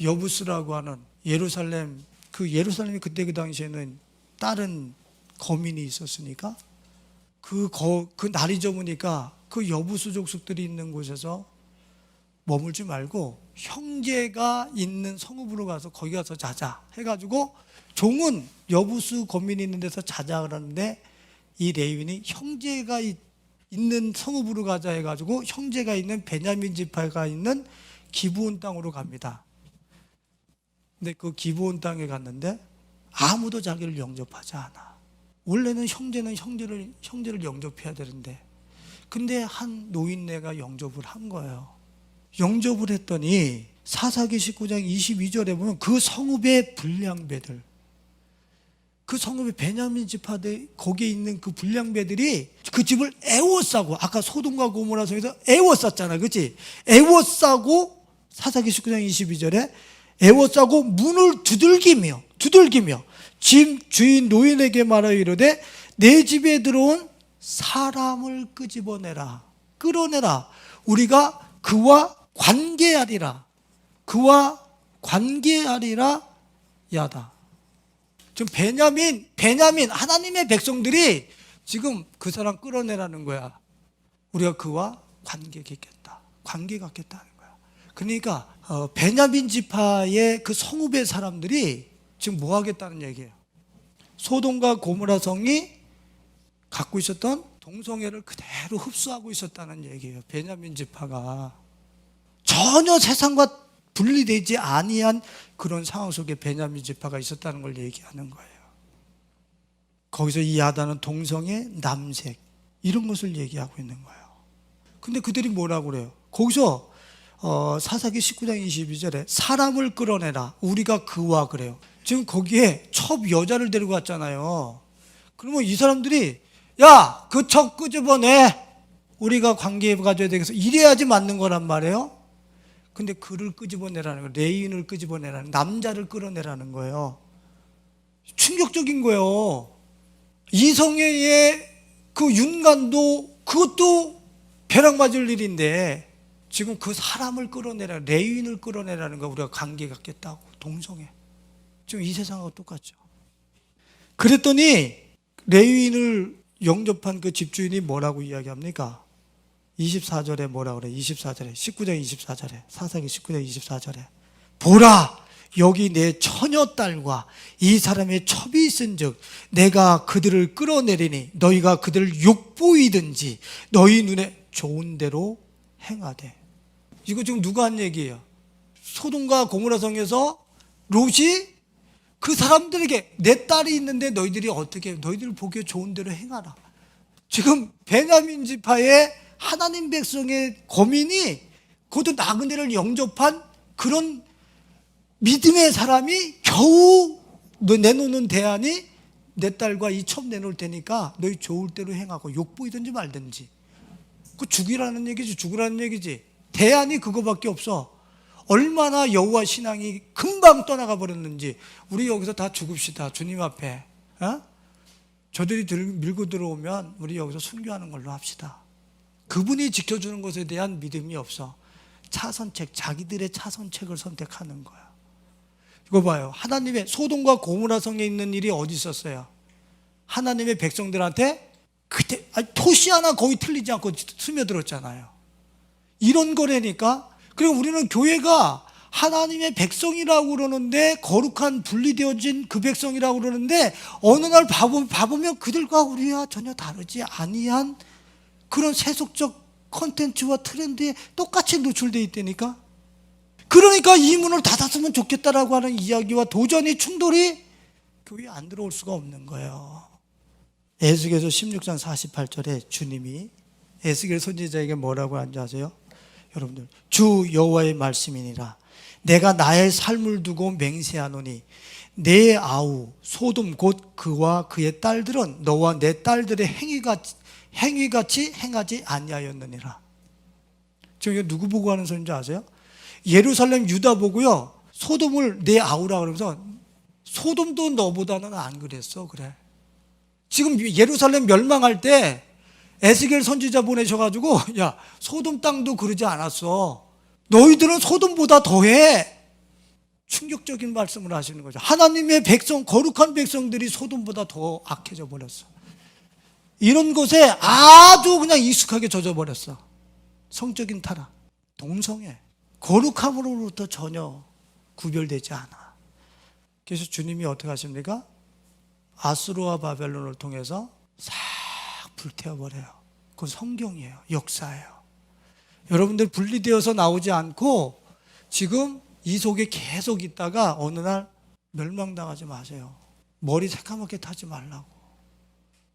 여부스라고 하는 예루살렘이 그때 그 당시에는 다른 거민이 있었으니까 그 날이 접으니까 그 여부수 족속들이 있는 곳에서 머물지 말고 형제가 있는 성읍으로 가서 거기 가서 자자 해가지고, 종은 여부수 거민이 있는 데서 자자 그러는데 이 레위인이 형제가 있는 성읍으로 가자 해가지고 형제가 있는 베냐민 지파가 있는 기브온 땅으로 갑니다. 근데 그 기브온 땅에 갔는데 아무도 자기를 영접하지 않아. 원래는 형제는 형제를 영접해야 되는데, 근데 한 노인네가 영접을 한 거예요. 영접을 했더니 사사기 19장 22절에 보면 그 성읍의 불량배들, 그 성읍의 베냐민 지파들, 거기에 있는 그 불량배들이 그 집을 애워싸고, 아까 소돔과 고모라 성에서 애워쌌잖아, 그렇지? 애워싸고 사사기 19장 22절에 애워싸고 문을 두들기며 집 주인 노인에게 말하여 이르되 내 집에 들어온 사람을 끌어내라. 우리가 그와 관계하리라 야다. 지금 베냐민 하나님의 백성들이 지금 그 사람 끌어내라는 거야. 우리가 그와 관계 갖겠다는 거야. 그러니까 베냐민 지파의 그 성읍의 사람들이 지금 뭐 하겠다는 얘기예요? 소돔과 고모라 성이 갖고 있었던 동성애를 그대로 흡수하고 있었다는 얘기예요. 베냐민 지파가 전혀 세상과 분리되지 아니한 그런 상황 속에 베냐민 지파가 있었다는 걸 얘기하는 거예요. 거기서 이 야단은 동성애, 남색 이런 것을 얘기하고 있는 거예요. 근데 그들이 뭐라고 그래요? 거기서 사사기 19장 22절에 사람을 끌어내라 우리가 그와 그래요. 지금 거기에 첩 여자를 데리고 왔잖아요. 그러면 이 사람들이 야, 그 첩 끄집어내 우리가 관계 가져야 되겠어 이래야지 맞는 거란 말이에요. 근데 그를 끄집어내라는 거예요. 레인을 끄집어내라는, 남자를 끌어내라는 거예요. 충격적인 거예요. 이성애의 그 윤관도 그것도 벼락 맞을 일인데 지금 그 사람을 끌어내라, 레인을 끌어내라는 거 우리가 관계 갖겠다고. 동성애. 지금 이 세상하고 똑같죠. 그랬더니 레인을 영접한 그 집주인이 뭐라고 이야기합니까? 24절에 뭐라 그래? 24절에 19장 24절에 사사기 19장 24절에 보라 여기 내 처녀딸과 이 사람의 첩이 있은즉 내가 그들을 끌어내리니 너희가 그들을 욕보이든지 너희 눈에 좋은 대로 행하되. 이거 지금 누가 한 얘기예요? 소돔과 고모라 성에서 롯이 그 사람들에게 내 딸이 있는데 너희들이 어떻게 너희들 보기에 좋은 대로 행하라. 지금 베냐민 지파의 하나님 백성의 거민이 그것도 나그네를 영접한 그런 믿음의 사람이 겨우 너 내놓는 대안이 내 딸과 이 첩 내놓을 테니까 너희 좋을 대로 행하고 욕보이든지 말든지. 그 죽이라는 얘기지, 죽으라는 얘기지. 대안이 그거밖에 없어. 얼마나 여호와 신앙이 금방 떠나가 버렸는지. 우리 여기서 다 죽읍시다 주님 앞에. 저들이 밀고 들어오면 우리 여기서 순교하는 걸로 합시다. 그분이 지켜주는 것에 대한 믿음이 없어. 차선책, 자기들의 차선책을 선택하는 거야. 이거 봐요. 하나님의 소돔과 고모라 성에 있는 일이 어디 있었어요? 하나님의 백성들한테 그때 토시 하나 거의 틀리지 않고 스며들었잖아요. 이런 거라니까. 그리고 우리는 교회가 하나님의 백성이라고 그러는데, 거룩한 분리되어진 그 백성이라고 그러는데 어느 날 봐보면 그들과 우리와 전혀 다르지 아니한 그런 세속적 콘텐츠와 트렌드에 똑같이 노출되어 있다니까. 그러니까 이 문을 닫았으면 좋겠다라고 하는 이야기와 도전이, 충돌이 교회에 안 들어올 수가 없는 거예요. 에스겔서 16장 48절에 주님이 에스겔 선지자에게 뭐라고 하는지 아세요? 여러분들, 주 여호와의 말씀이니라. 내가 나의 삶을 두고 맹세하노니 내 아우 소돔 곧 그와 그의 딸들은 너와 내 딸들의 행위같이 행하지 아니하였느니라. 지금 이거 누구 보고 하는 소리인지 아세요? 예루살렘 유다 보고요, 소돔을 내 아우라 그러면서 소돔도 너보다는 안 그랬어. 그래. 지금 예루살렘 멸망할 때 에스겔 선지자 보내셔가지고 야, 소돔 땅도 그러지 않았어. 너희들은 소돔보다 더해. 충격적인 말씀을 하시는 거죠. 하나님의 백성, 거룩한 백성들이 소돔보다 더 악해져 버렸어. 이런 것에 아주 그냥 익숙하게 젖어버렸어. 성적인 타락, 동성애, 거룩함으로부터 전혀 구별되지 않아. 그래서 주님이 어떻게 하십니까? 아수르와 바벨론을 통해서 싹 불태워버려요. 그건 성경이에요. 역사예요. 여러분들 분리되어서 나오지 않고 지금 이 속에 계속 있다가 어느 날 멸망당하지 마세요. 머리 새까맣게 타지 말라고.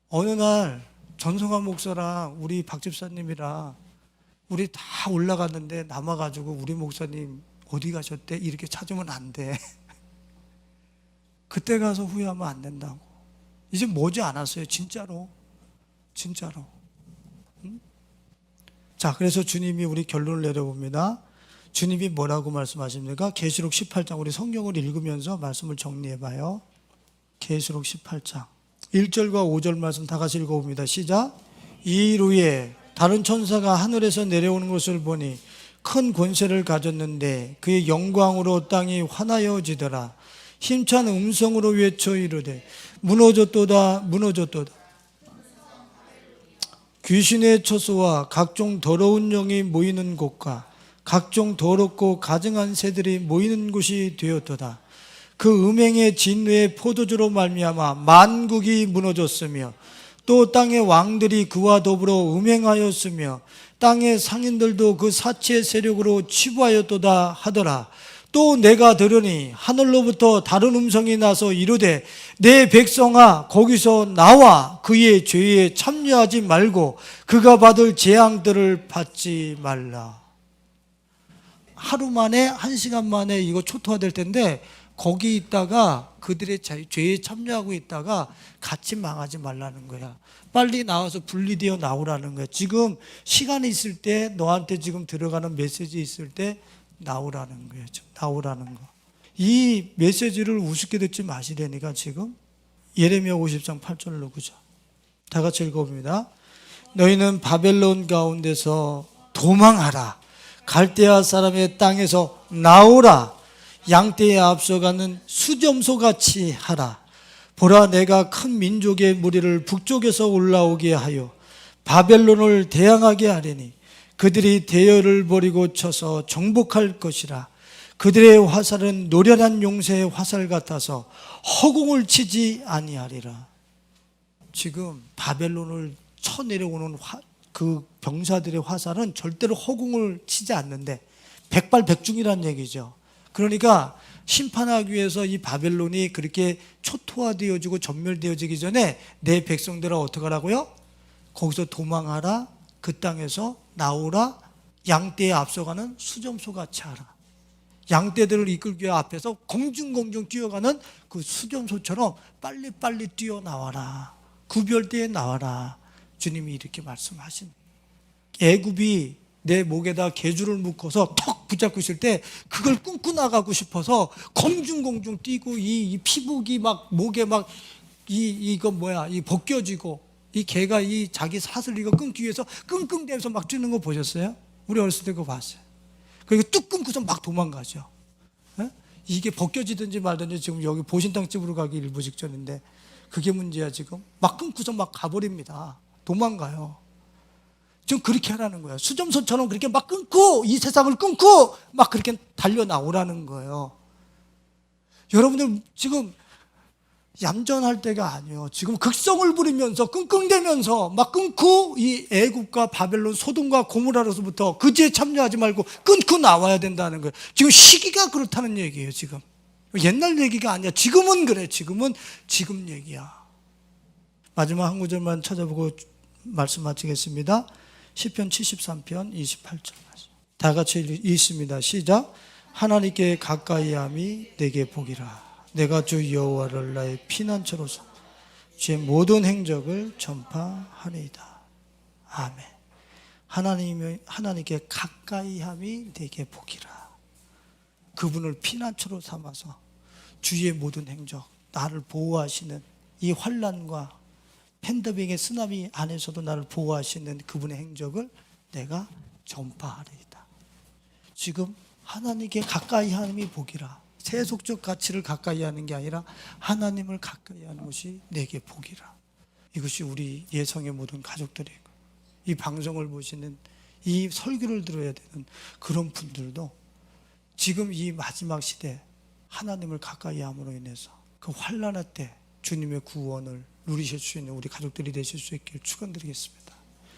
어느 날 전성환 목사랑 우리 박 집사님이랑 우리 다 올라갔는데 남아가지고 우리 목사님 어디 가셨대? 이렇게 찾으면 안 돼. 그때 가서 후회하면 안 된다고. 이제 머지 않았어요. 진짜로. 진짜로. 응? 자, 그래서 주님이 우리 결론을 내려봅니다. 주님이 뭐라고 말씀하십니까? 계시록 18장, 우리 성경을 읽으면서 말씀을 정리해봐요. 계시록 18장 1절과 5절 말씀 다 같이 읽어봅니다. 시작. 이 일 후에 다른 천사가 하늘에서 내려오는 것을 보니 큰 권세를 가졌는데 그의 영광으로 땅이 환하여지더라. 힘찬 음성으로 외쳐 이르되 무너졌도다 무너졌도다. 귀신의 처소와 각종 더러운 영이 모이는 곳과 각종 더럽고 가증한 새들이 모이는 곳이 되었도다. 그 음행의 진노의 포도주로 말미암아 만국이 무너졌으며 또 땅의 왕들이 그와 더불어 음행하였으며 땅의 상인들도 그 사치의 세력으로 치부하였도다 하더라. 또 내가 들으니 하늘로부터 다른 음성이 나서 이르되 내 백성아 거기서 나와 그의 죄에 참여하지 말고 그가 받을 재앙들을 받지 말라. 하루 만에 1시간 만에 이거 초토화될 텐데 거기 있다가 그들의 죄에 참여하고 있다가 같이 망하지 말라는 거야. 빨리 나와서 분리되어 나오라는 거야. 지금 시간이 있을 때 너한테 지금 들어가는 메시지 있을 때 나오라는 거예요. 나오라는 거. 이 메시지를 우습게 듣지 마시려니까 지금 예레미야 50장 8절로 그죠. 다 같이 읽어봅니다. 너희는 바벨론 가운데서 도망하라. 갈대아 사람의 땅에서 나오라. 양떼에 앞서가는 수점소같이 하라. 보라 내가 큰 민족의 무리를 북쪽에서 올라오게 하여 바벨론을 대항하게 하리니 그들이 대열을 버리고 쳐서 정복할 것이라. 그들의 화살은 노련한 용새의 화살 같아서 허공을 치지 아니하리라. 지금 바벨론을 쳐내려오는 그 병사들의 화살은 절대로 허공을 치지 않는데 백발백중이라는 얘기죠. 그러니까 심판하기 위해서 이 바벨론이 그렇게 초토화되어지고 전멸되어지기 전에 내 백성들아 어떻게 하라고요? 거기서 도망하라. 그 땅에서 나오라. 양떼에 앞서가는 수점소같이 하라. 양떼들을 이끌기 위해 앞에서 공중공중 뛰어가는 그 수점소처럼 빨리빨리 뛰어나와라. 구별대에 나와라. 주님이 이렇게 말씀하신. 애굽이 내 목에다 개줄을 묶어서 턱 붙잡고 있을 때 그걸 끊고 나가고 싶어서 공중공중 뛰고 이 피복이 막 목에 막 이거 뭐야 이 벗겨지고 이 개가 이 자기 사슬 이거 끊기 위해서 끙끙대면서 막 뛰는 거 보셨어요? 우리 어렸을 때 그거 봤어요. 그리고 뚝 끊고서 막 도망가죠. 에? 이게 벗겨지든지 말든지 지금 여기 보신탕 집으로 가기 일부 직전인데 그게 문제야 지금. 막 끊고서 막 가버립니다. 도망가요. 지금 그렇게 하라는 거예요. 수점소처럼 그렇게 막 끊고 이 세상을 끊고 막 그렇게 달려나오라는 거예요. 여러분들 지금 얌전할 때가 아니에요. 지금 극성을 부리면서 끙끙대면서 막 끊고 이 애굽과 바벨론 소돔과 고모라로서부터 그 죄에 참여하지 말고 끊고 나와야 된다는 거예요. 지금 시기가 그렇다는 얘기예요. 지금 옛날 얘기가 아니야. 지금은 그래. 지금 얘기야. 마지막 한 구절만 찾아보고 말씀 마치겠습니다. 시편 73편 28절 다 같이 읽습니다. 시작. 하나님께 가까이함이 내게 복이라. 내가 주 여호와를 나의 피난처로 삼아 주의 모든 행적을 전파하리이다. 아멘. 하나님께 가까이함이 내게 복이라. 그분을 피난처로 삼아서 주의 모든 행적, 나를 보호하시는 이 환난과 팬데믹의 쓰나미 안에서도 나를 보호하시는 그분의 행적을 내가 전파하리이다. 지금 하나님께 가까이 하는 복이라. 세속적 가치를 가까이 하는 게 아니라 하나님을 가까이 하는 것이 내게 복이라. 이것이 우리 예성의 모든 가족들이고 이 방송을 보시는 이 설교를 들어야 되는 그런 분들도 지금 이 마지막 시대 하나님을 가까이 함으로 인해서 그 환난할 때 주님의 구원을 누리실 수 있는 우리 가족들이 되실 수 있기를 축원드리겠습니다.